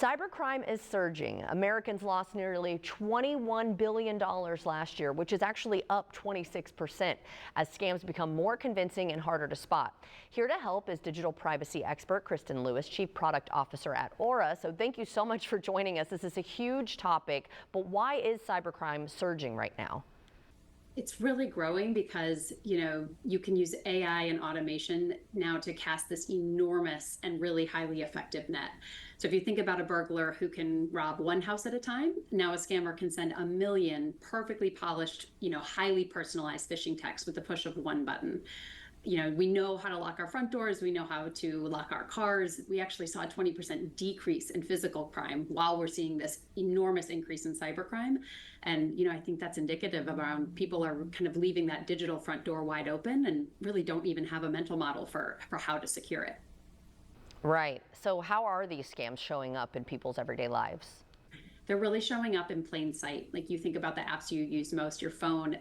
Cybercrime is surging. Americans lost nearly $21 billion last year, which is actually up 26% as scams become more convincing and harder to spot. Here to help is digital privacy expert Kristen Lewis, Chief Product Officer at Aura. So thank you so much for joining us. This is a huge topic, but why is cybercrime surging right now? It's really growing because, you can use AI and automation now to cast this enormous and really highly effective net. So if you think about a burglar who can rob one house at a time, now a scammer can send a million perfectly polished, highly personalized phishing texts with the push of one button. We know how to lock our front doors. We know how to lock our cars. We actually saw a 20% decrease in physical crime while we're seeing this enormous increase in cybercrime. And, I think that's indicative of around people are kind of leaving that digital front door wide open and really don't even have a mental model for how to secure it. Right. So how are these scams showing up in people's everyday lives? They're really showing up in plain sight. Like you think about the apps you use most, your phone,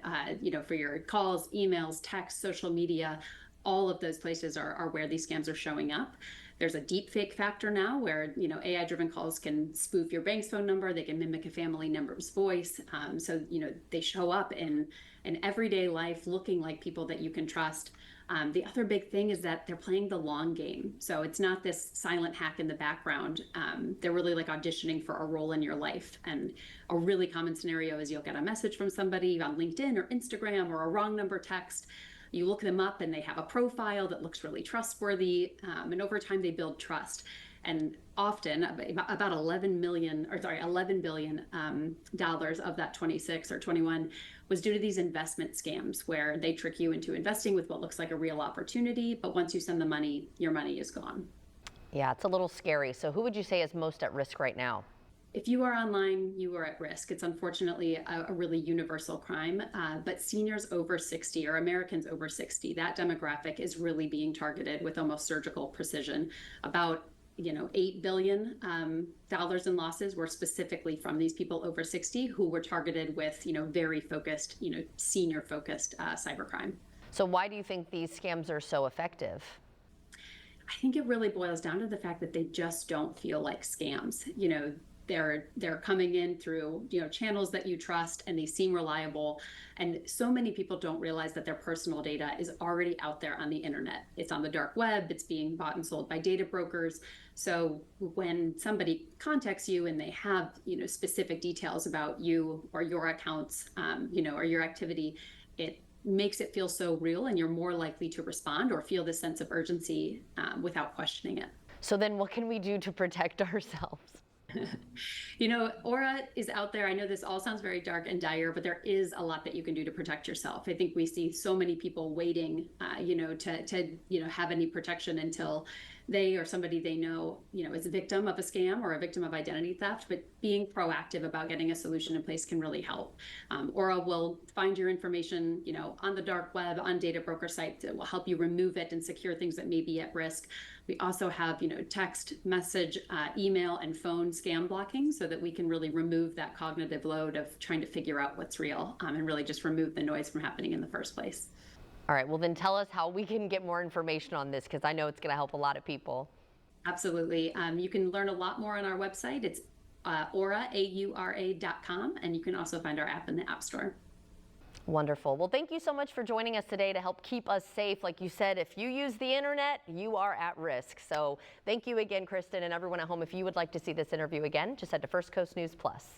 for your calls, emails, texts, social media, all of those places are where these scams are showing up. There's a deep fake factor now where, AI-driven calls can spoof your bank's phone number. They can mimic a family member's voice. They show up in everyday life looking like people that you can trust. The other big thing is that they're playing the long game. So it's not this silent hack in the background. They're really like auditioning for a role in your life. And a really common scenario is you'll get a message from somebody on LinkedIn or Instagram or a wrong number text. You look them up and they have a profile that looks really trustworthy. And over time they build trust. And often about $11 billion dollars of that 26 or 21 was due to these investment scams where they trick you into investing with what looks like a real opportunity. But once you send the money, your money is gone. Yeah, it's a little scary. So who would you say is most at risk right now? If you are online, you are at risk. It's unfortunately a really universal crime, but seniors over 60 or Americans over 60, that demographic is really being targeted with almost surgical precision. About $8 billion in losses were specifically from these people over 60 who were targeted with, very focused, senior focused cybercrime. So why do you think these scams are so effective? I think it really boils down to the fact that they just don't feel like scams. They're coming in through channels that you trust and they seem reliable, and so many people don't realize that their personal data is already out there on the internet. It's on the dark web. It's being bought and sold by data brokers. So when somebody contacts you and they have specific details about you or your accounts, or your activity, it makes it feel so real, and you're more likely to respond or feel this sense of urgency without questioning it. So then what can we do to protect ourselves? Aura is out there. I know this all sounds very dark and dire, but there is a lot that you can do to protect yourself. I think we see so many people waiting, to have any protection until they or somebody they know, is a victim of a scam or a victim of identity theft. But being proactive about getting a solution in place can really help. Aura will find your information, on the dark web, on data broker sites. It will help you remove it and secure things that may be at risk. We also have, text, message, email, and phone scam blocking so that we can really remove that cognitive load of trying to figure out what's real and really just remove the noise from happening in the first place. All right, well then tell us how we can get more information on this, because I know it's going to help a lot of people. Absolutely. You can learn a lot more on our website. It's aura.com, and you can also find our app in the App Store. Wonderful. Well, thank you so much for joining us today to help keep us safe. Like you said, if you use the internet, you are at risk. So thank you again, Kristen, and everyone at home. If you would like to see this interview again, just head to First Coast News Plus.